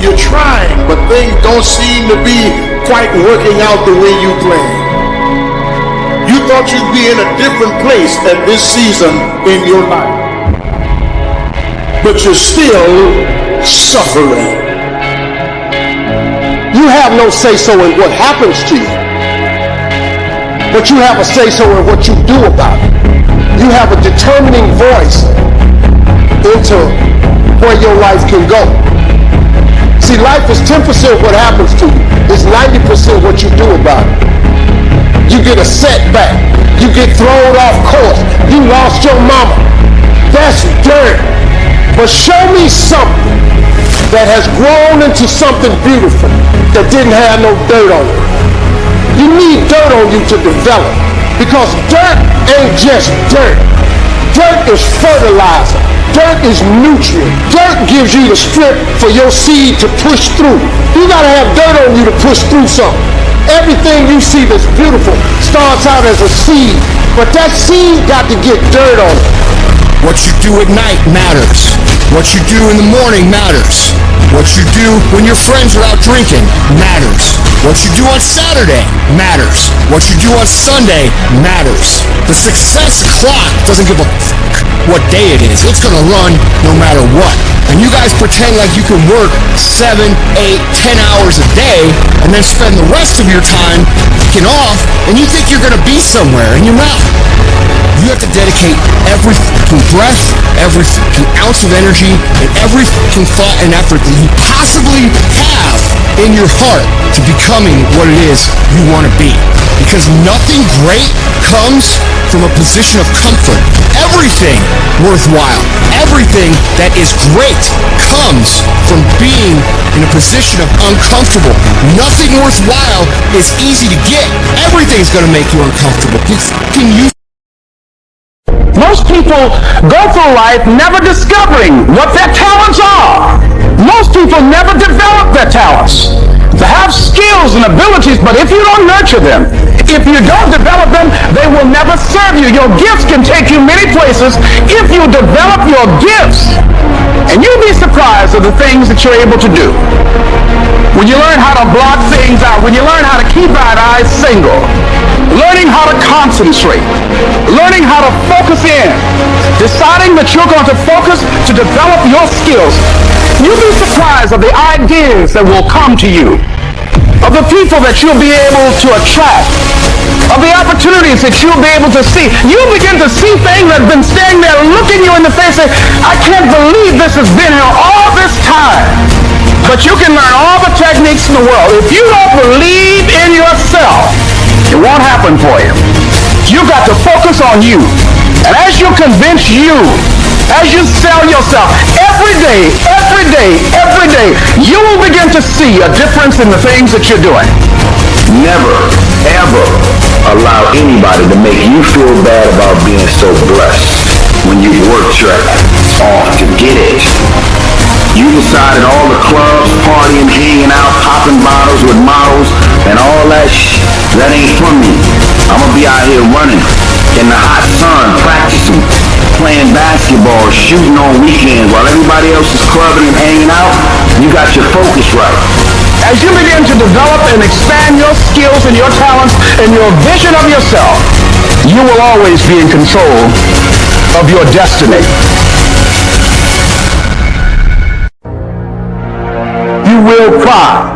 you're trying, but things don't seem to be quite working out the way you planned. You thought you'd be in a different place at this season in your life, but you're still suffering. You have no say-so in what happens to you, but you have a say-so in what you do about it. You have a determining voice into where your life can go. See, life is 10% what happens to you. It's 90% what you do about it. You get a setback. You get thrown off course. You lost your mama. That's dirt. But show me something that has grown into something beautiful that didn't have no dirt on it. You need dirt on you to develop, because dirt ain't just dirt. Dirt is fertilizer. Dirt is nutrient. Dirt gives you the strength for your seed to push through. You gotta have dirt on you to push through something. Everything you see that's beautiful starts out as a seed, but that seed got to get dirt on it. What you do at night matters. What you do in the morning matters. What you do when your friends are out drinking matters. What you do on Saturday matters. What you do on Sunday matters. The success clock doesn't give a fuck what day it is. It's gonna run no matter what. And you guys pretend like you can work 7, 8, 10 hours a day and then spend the rest of your time fucking off, and you think you're gonna be somewhere, and you're not. You have to dedicate every fucking breath, every fucking ounce of energy, and every fucking thought and effort that you possibly have in your heart to becoming what it is you want to be. Because nothing great comes from a position of comfort. Everything worthwhile, everything that is great comes from being in a position of uncomfortable. Nothing worthwhile is easy to get. Everything's gonna make you uncomfortable. Most people go through life never discovering what their talents are. Most people never develop their talents. They have skills and abilities, but if you don't nurture them, if you don't develop them, they will never serve you. Your gifts can take you many places if you develop your gifts. And you'll be surprised at the things that you're able to do. When you learn how to block things out, when you learn how to keep that eye single, learning how to concentrate, learning how to focus in, deciding that you're going to focus to develop your skills, you'll be surprised of the ideas that will come to you, of the people that you'll be able to attract, of the opportunities that you'll be able to see. You'll begin to see things that have been standing there looking you in the face and say, I can't believe this has been here all this time. But you can learn all the techniques in the world. If you don't believe in yourself, it won't happen for you. You've got to focus on you. And as you convince you, as you sell yourself, every day, you will begin to see a difference in the things that you're doing. Never, ever allow anybody to make you feel bad about being so blessed when you worked your ass off to get it. You decided all the clubs, partying, hanging out, popping bottles with models, and all that shit, that ain't for me. I'm gonna be out here running in the hot sun, practicing, playing basketball, shooting on weekends while everybody else is clubbing and hanging out. You got your focus right. As you begin to develop and expand your skills and your talents and your vision of yourself, you will always be in control of your destiny. You will cry.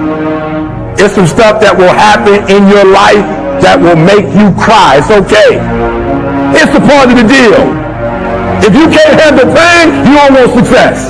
It's some stuff that will happen in your life that will make you cry. It's okay. It's a part of the deal. If you can't handle pain, you don't want success.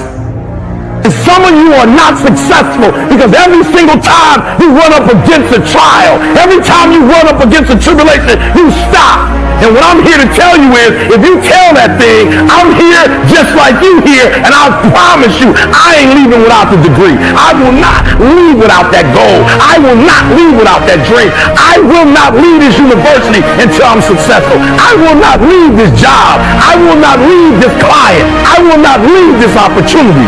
And some of you are not successful because every single time you run up against a trial, every time you run up against a tribulation, you stop. And what I'm here to tell you is, if you tell that thing, I'm here just like you here, and I promise you, I ain't leaving without the degree. I will not leave without that goal. I will not leave without that dream. I will not leave this university until I'm successful. I will not leave this job. I will not leave this client. I will not leave this opportunity.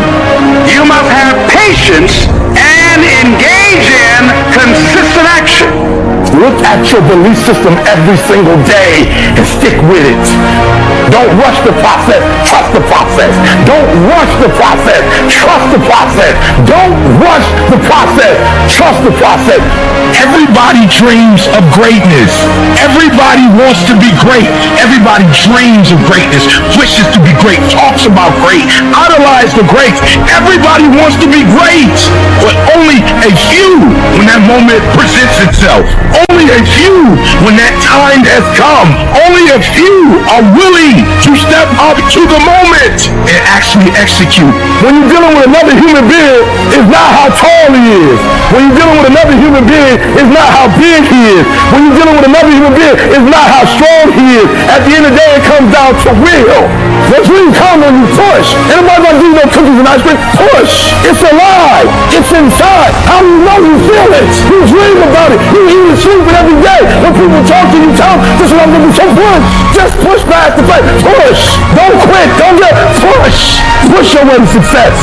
You must have patience and engage in consistent action. Look at your belief system every single day and stick with it. Don't rush the process. Trust the process. Don't rush the process. Trust the process. Don't rush the process. Trust the process. Everybody dreams of greatness. Everybody wants to be great. Everybody dreams of greatness, wishes to be great, talks about great, idolize the greats. Everybody wants to be great, but only a few when that moment presents itself. Only a few when that time has come. Only a few are willing to step up to the moment and actually execute. When you're dealing with another human being, it's not how tall he is. When you're dealing with another human being, it's not how big he is. When you're dealing with another human being, it's not how strong he is. At the end of the day, it comes down to will. What's really common when you push? Anybody gonna do no cookies and ice cream? Push. It's alive. It's inside. How do you know you feel it? You dream about it. You eat and sleep it every day. When people talk to you, tell them, this is what I'm gonna do. So push. Just push past the fight. Push. Don't quit. Don't get push. Push your way to success.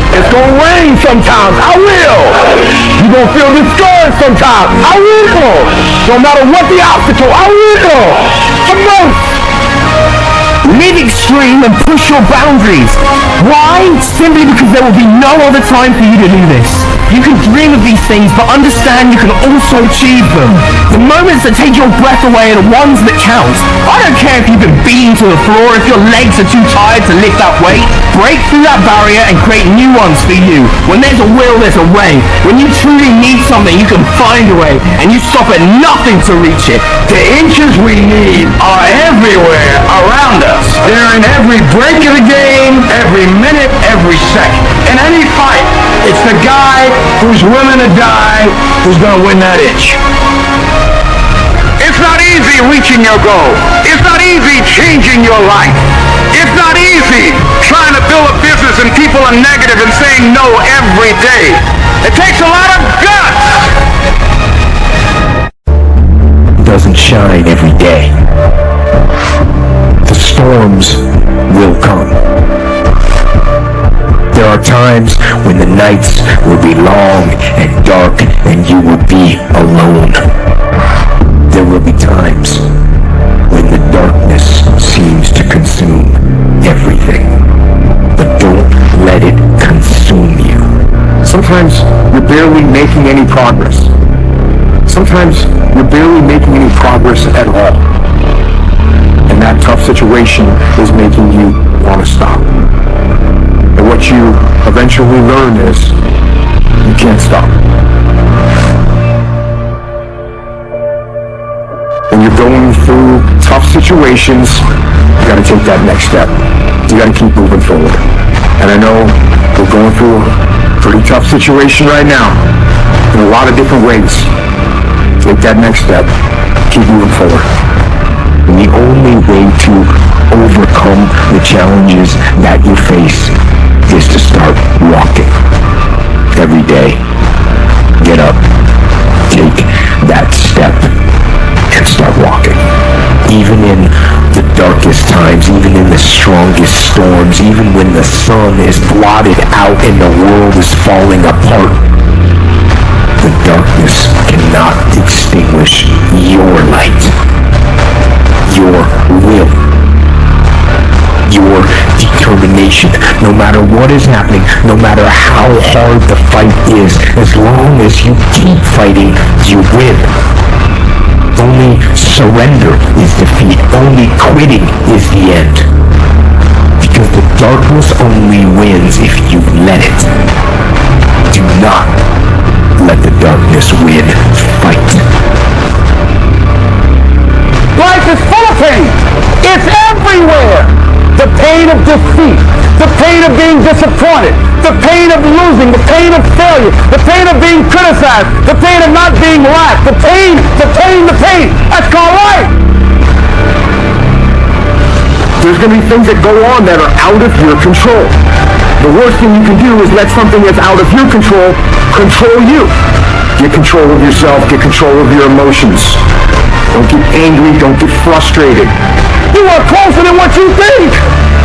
It's gonna rain sometimes. I will. You're gonna feel discouraged sometimes. I will. No matter what the obstacle, I will. I'm not. Live extreme and push your boundaries. Why? Simply because there will be no other time for you to do this. You can dream of these things, but understand you can also achieve them. The moments that take your breath away are the ones that count. I don't care if you've been beaten to the floor, if your legs are too tired to lift that weight. Break through that barrier and create new ones for you. When there's a will, there's a way. When you truly need something, you can find a way, and you stop at nothing to reach it. The inches we need are everywhere around us. They're in every break of the game, every minute, every second. In any fight, it's the guy who's willing to die who's gonna win that inch. It's not easy reaching your goal. It's not easy changing your life. It's not easy trying to build a business and people are negative and saying no every day. It takes a lot of guts. It doesn't shine every day. The storms will come. There are times when the nights will be long and dark and you will be alone. There will be times when the darkness seems to consume everything. But don't let it consume you. Sometimes you're barely making any progress. Sometimes you're barely making any progress at all. And that tough situation is making you want to stop. And what you eventually learn is you can't stop. When you're going through tough situations, you got to take that next step. You got to keep moving forward. And I know we're going through a pretty tough situation right now in a lot of different ways. Take that next step. Keep moving forward. And the only way to overcome the challenges that you face is to start walking. Every day, get up, take that step, and start walking. Even in the darkest times, even in the strongest storms, even when the sun is blotted out and the world is falling apart, the darkness cannot extinguish your light, your will, your determination. No matter what is happening, no matter how hard the fight is, as long as you keep fighting, you win. Only surrender is defeat. Only quitting is the end. Because the darkness only wins if you let it. Do not let the darkness win. Fight. Life is full of pain. It's everywhere. The pain of defeat, the pain of being disappointed, the pain of losing, the pain of failure, the pain of being criticized, the pain of not being liked, the pain. That's called life. There's going to be things that go on that are out of your control. The worst thing you can do is let something that's out of your control you. Get control of yourself, get control of your emotions. Don't get angry, don't get frustrated. You are closer than what you think.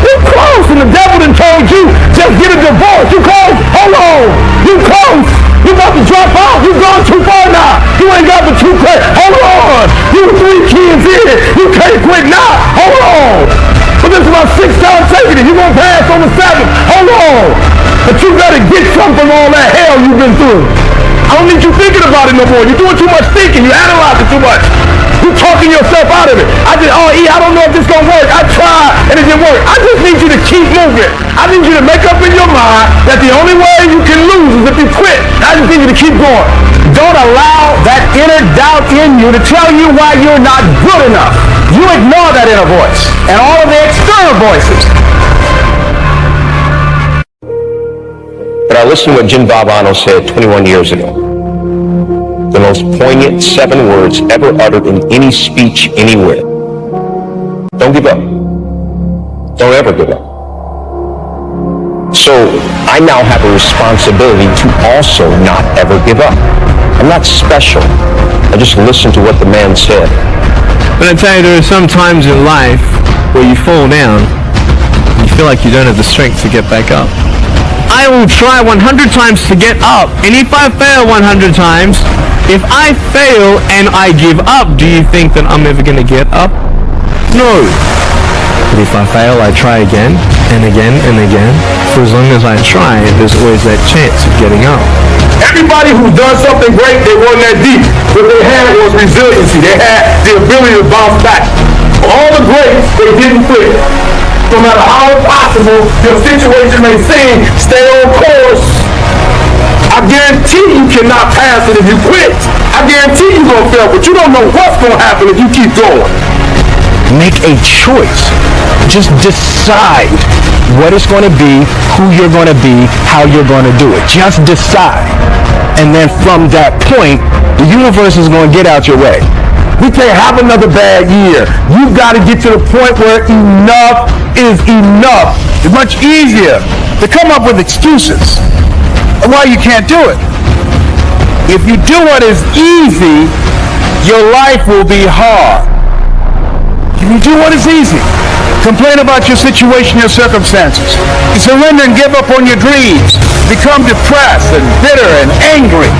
You're close, and the devil done told you, just get a divorce. You close, hold on. You close. You about to drop out. You've gone too far now. You ain't got but 2 the hell you've been through. I don't need you thinking about it no more. You're doing too much thinking. You're analyzing too much. You're talking yourself out of it. I don't know if this gonna work. I tried and it didn't work. I just need you to keep moving. I need you to make up in your mind that the only way you can lose is if you quit. I just need you to keep going. Don't allow that inner doubt in you to tell you why you're not good enough. You ignore that inner voice and all of the external voices. But I listened to what Jim Valvano said 21 years ago. The most poignant 7 words ever uttered in any speech anywhere. Don't give up. Don't ever give up. So I now have a responsibility to also not ever give up. I'm not special. I just listened to what the man said. But I tell you, there are some times in life where you fall down and you feel like you don't have the strength to get back up. I will try 100 times to get up, and if I fail 100 times, if I fail and I give up, do you think that I'm ever going to get up? No. But if I fail, I try again and again and again. For as long as I try, there's always that chance of getting up. Everybody who's done something great, they weren't that deep. What they had was resiliency. They had the ability to bounce back. All the greats, they didn't quit. No matter how impossible your situation may seem, stay on course. I guarantee you cannot pass it if you quit. I guarantee you're going to fail, but you don't know what's going to happen if you keep going. Make a choice. Just decide what it's going to be, who you're going to be, how you're going to do it. Just decide. And then from that point, the universe is going to get out your way. We can't have another bad year. You've got to get to the point where enough is enough. It's much easier to come up with excuses of why you can't do it. If you do what is easy, your life will be hard. If you do what is easy, complain about your situation, your circumstances. You surrender and give up on your dreams. Become depressed and bitter and angry.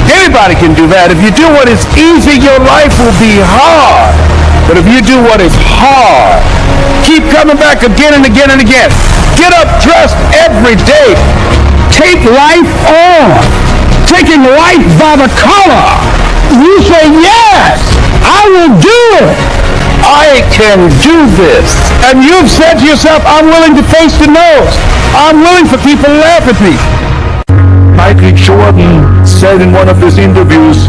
Anybody can do that. If you do what is easy, your life will be hard. But if you do what is hard, keep coming back again and again and again. Get up dressed every day. Take life on. Taking life by the collar. You say, yes, I will do it. I can do this. And you've said to yourself, I'm willing to face the nose. I'm willing for people to laugh at me. Michael Jordan said in one of his interviews,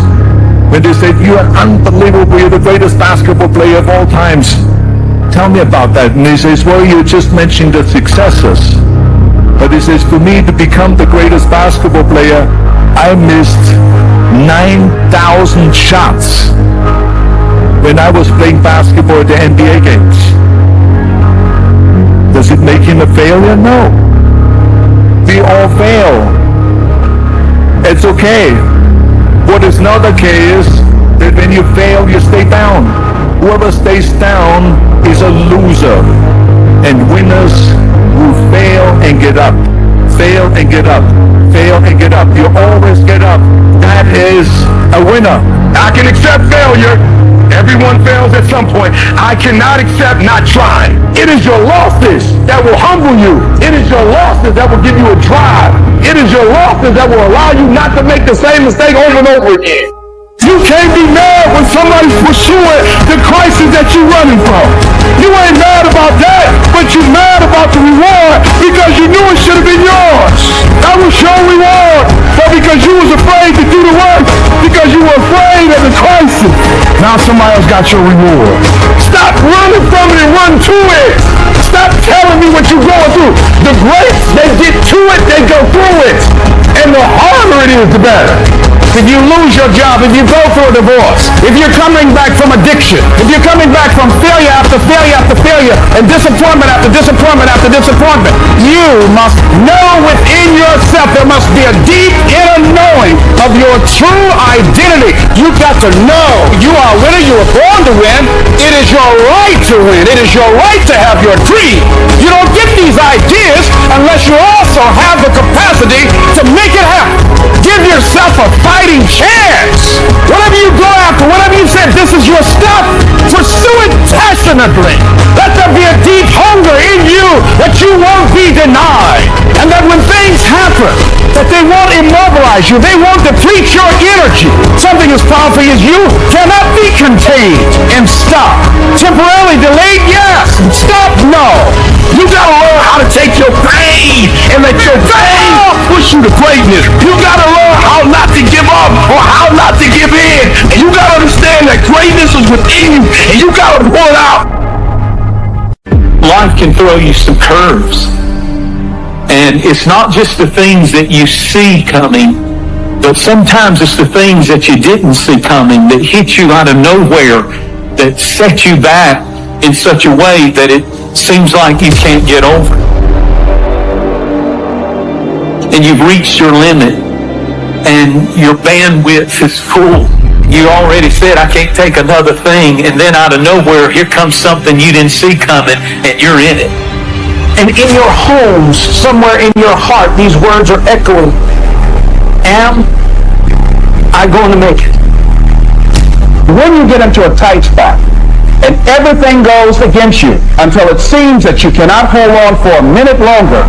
when they said, you are unbelievable, you're the greatest basketball player of all times. Tell me about that. And he says, well, you just mentioned the successes. But he says, for me to become the greatest basketball player, I missed 9,000 shots when I was playing basketball at the NBA games. Does it make him a failure? No. We all fail. It's okay. What is not okay is that when you fail, you stay down. Whoever stays down is a loser. And winners who fail and get up. Fail and get up. Fail and get up. You always get up. That is a winner. I can accept failure. Everyone fails at some point. I cannot accept not trying. It is your losses that will humble you. It is your losses that will give you a drive. It is your losses that will allow you not to make the same mistake over and over again. You can't be mad when somebody's pursuing the crisis that you're running from. You ain't mad about that, but you're mad about the reward because you knew it should have been yours. That was your reward, but because you was afraid to do the work, because you were afraid of the crisis. Now somebody else got your reward. Stop running from it and run to it. Stop telling me what you're going through. The greats, they get to it, they go through it. And the harder it is, the better. If you lose your job, if you go through a divorce, if you're coming back from addiction, if you're coming back from failure after failure after failure, and disappointment after disappointment after disappointment, you must know within yourself there must be a deep inner knowing of your true identity. You've got to know you are a winner, you were born to win. It is your right to win. It is your right to have your dream. You don't get these ideas unless you also have the capacity to make it happen. Give yourself a fighting chance. Whatever you go after, whatever you said, this is your stuff, pursue it passionately. Let there be a deep hunger in you that you won't be denied. And that when things happen, that they won't immobilize paralyze you. They want to deplete your energy. Something as powerful as you cannot be contained. And stop. Temporarily delayed, yes. Stop, no. You gotta learn how to take your pain and let your pain push you to greatness. You gotta learn how not to give up or how not to give in. And you gotta understand that greatness is within you and you gotta pull it out. Life can throw you some curves. And it's not just the things that you see coming, but sometimes it's the things that you didn't see coming that hit you out of nowhere, that set you back in such a way that it seems like you can't get over. And you've reached your limit and your bandwidth is full. You already said, I can't take another thing, and then out of nowhere, here comes something you didn't see coming, and you're in it. And in your homes, somewhere in your heart, these words are echoing. Am I going to make it? When you get into a tight spot, and everything goes against you until it seems that you cannot hold on for a minute longer,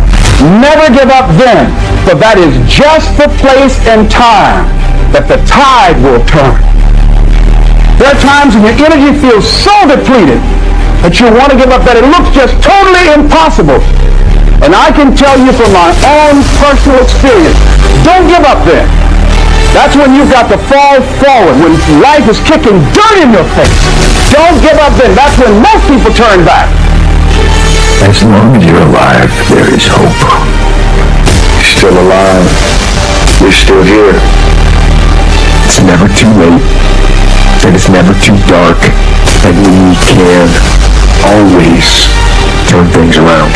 never give up then, for that is just the place and time that the tide will turn. There are times when your energy feels so depleted that you want to give up, that it looks just totally impossible. And I can tell you from my own personal experience, don't give up then. That's when you've got to fall forward, when life is kicking dirt in your face. Don't give up then. That's when most people turn back. As long as you're alive, there is hope. You're still alive. You're still here. It's never too late, and it's never too dark, and we can always turn things around.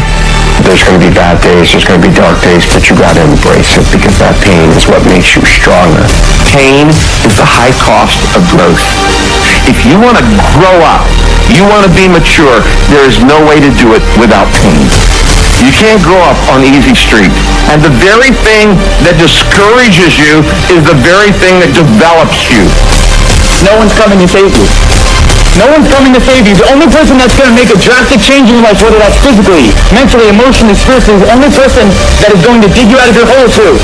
There's going to be bad days, there's going to be dark days, but you got to embrace it, because that pain is what makes you stronger. Pain is the high cost of growth. If you want to grow up, you want to be mature, there is no way to do it without pain. You can't grow up on easy street. And the very thing that discourages you is the very thing that develops you. No one's coming to save you. No one's coming to save you. The only person that's going to make a drastic change in your life, whether that's physically, mentally, emotionally, spiritually, the only person that is going to dig you out of your hole too,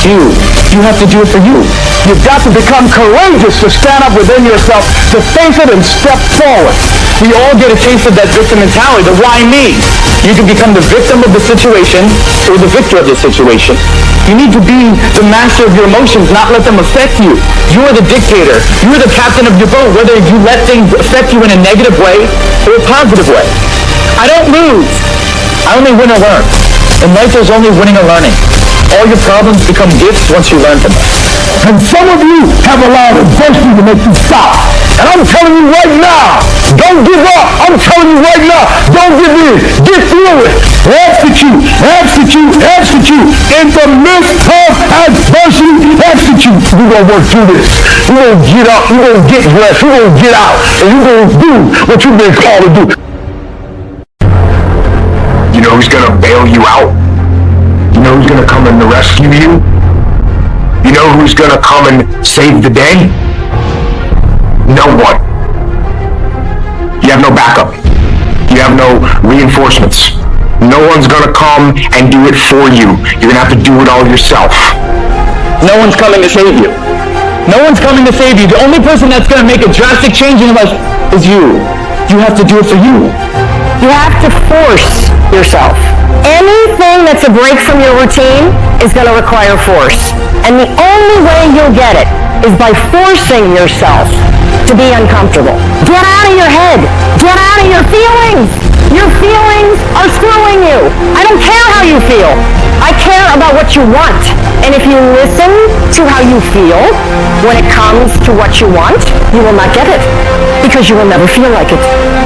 you. You have to do it for you. You've got to become courageous to stand up within yourself, to face it and step forward. We all get a taste of that victim mentality, the why me? You can become the victim of the situation or the victor of the situation. You need to be the master of your emotions, not let them affect you. You're the dictator. You're the captain of your boat, whether you let things affect you in a negative way or a positive way. I don't lose. I only win or learn. In life, there's only winning or learning. All your problems become gifts once you learn from them. And some of you have allowed adversity to make you stop. And I'm telling you right now, don't give up. I'm telling you right now, don't give in. Get through it. Execute, execute, execute. In the midst of adversity, execute. We're going to work through this. We're going to get up. We're going to get dressed. We're going to get out. And we're going to do what you've been called to do. You know who's going to bail you out? You know who's going to come and rescue you? You know who's going to come and save the day? No one. You have no backup. You have no reinforcements. No one's going to come and do it for you. You're going to have to do it all yourself. No one's coming to save you. No one's coming to save you. The only person that's going to make a drastic change in your life is you. You have to do it for you. You have to force yourself. Anything that's a break from your routine is going to require force. And the only way you'll get it is by forcing yourself to be uncomfortable. Get out of your head. Get out of your feelings. Your feelings are screwing you. I don't care how you feel. I care about what you want. And if you listen to how you feel when it comes to what you want, you will not get it, because you will never feel like it.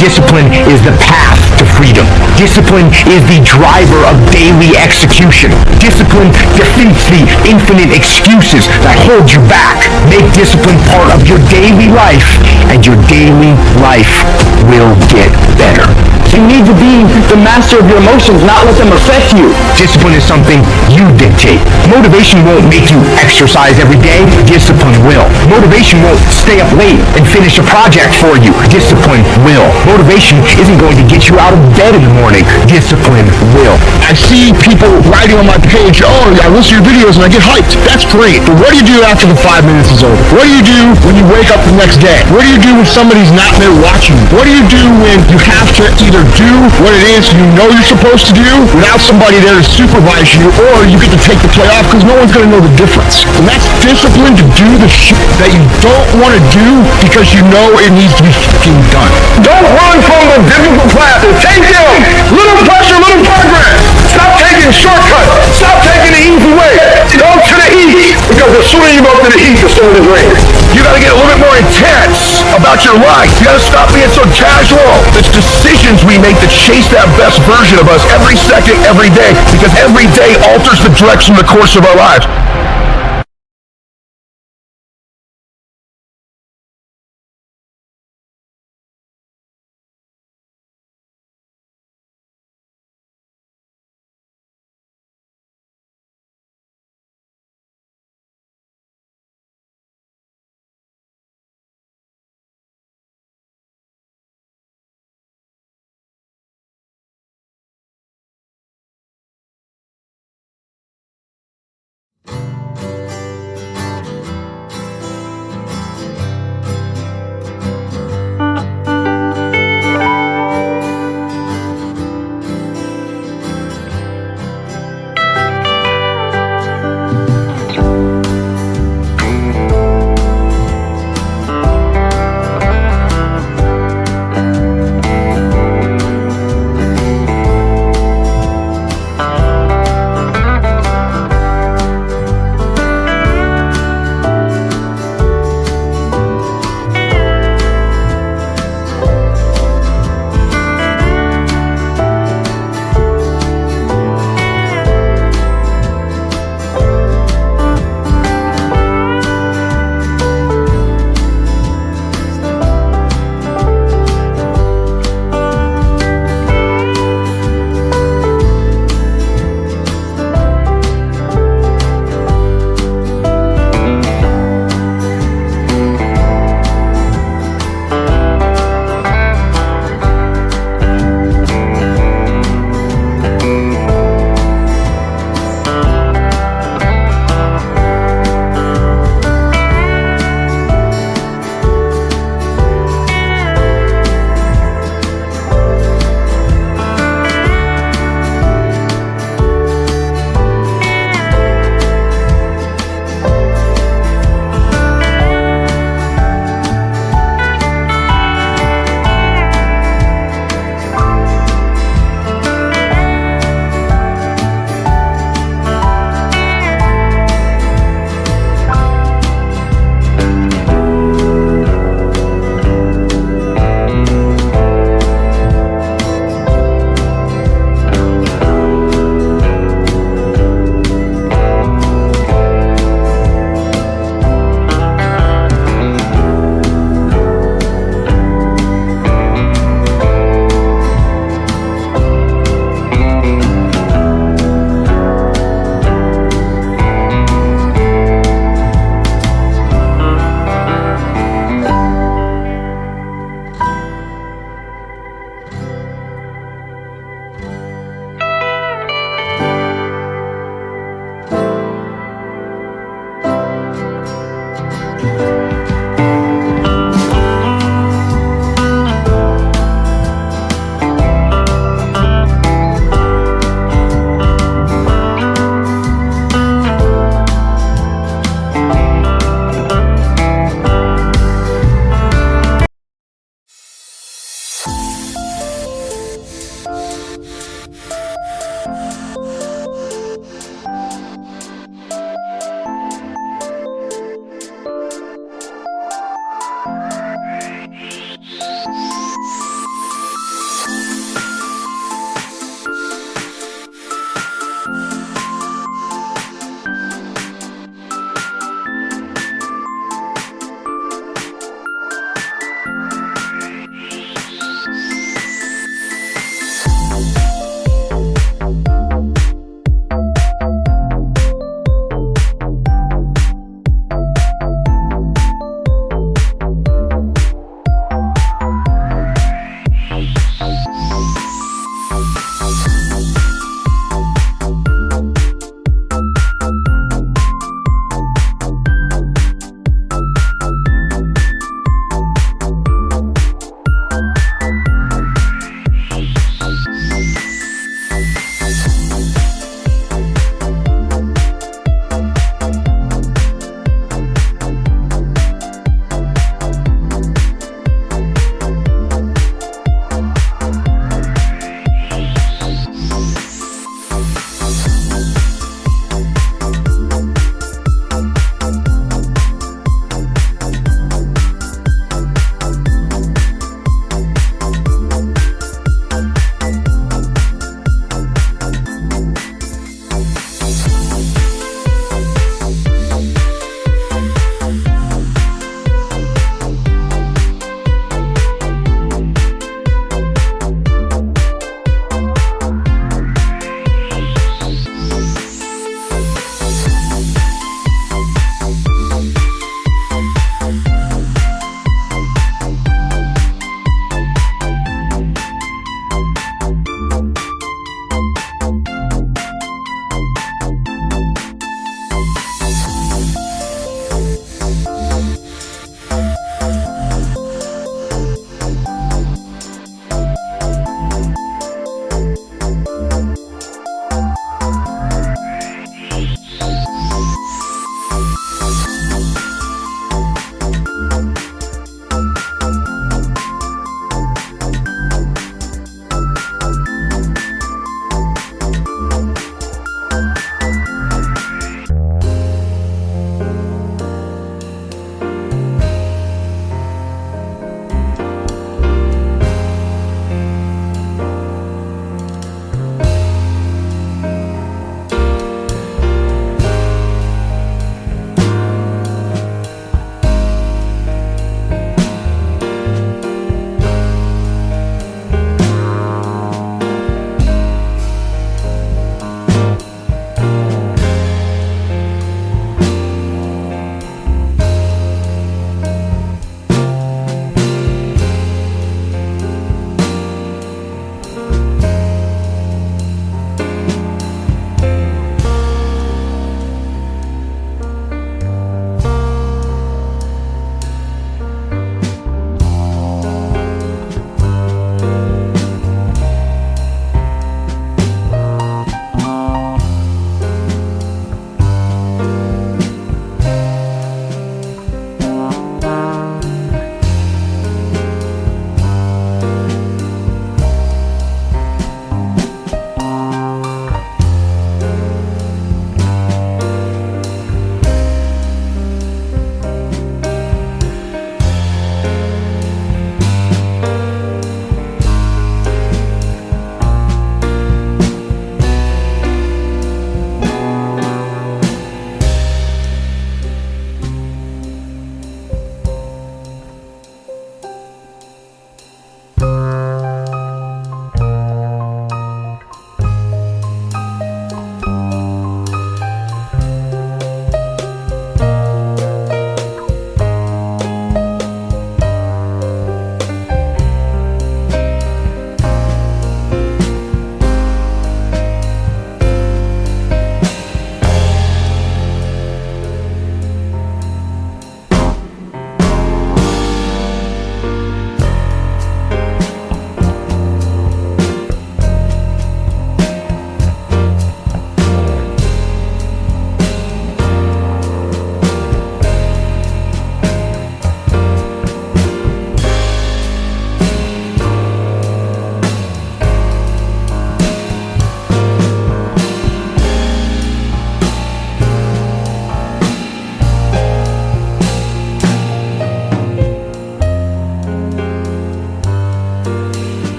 Discipline is the path to freedom. Discipline is the driver of daily execution. Discipline defeats the infinite excuses that hold you back. Make discipline part of your daily life, and your daily life will get better. You need to be the master of your emotions, not let them affect you. Discipline is something you dictate. Motivation won't make you exercise every day. Discipline will. Motivation won't stay up late and finish a project for you. Discipline will. Motivation isn't going to get you out of bed in the morning. Discipline will. I see people writing on my page, oh, I listen to your videos and I get hyped. That's great. But what do you do after the 5 minutes is over? What do you do when you wake up the next day? What do you do when somebody's not there watching? What do you do when you have to either do what it is you know you're supposed to do without somebody there to supervise you, or you get to take the play off because no one's going to know the difference? And that's discipline to do the shit that you don't want to do because you know it needs to be fucking done. Don't run from the difficult classes. Take them. Little pressure, little progress. Stop taking shortcuts. Stop taking the easy way. Go to the east. Because the sooner you go to the east, the sooner it rains. You gotta get a little bit more intense about your life. You gotta stop being so casual. It's decisions we make that chase that best version of us every second, every day, because every day alters the direction, the course of our lives.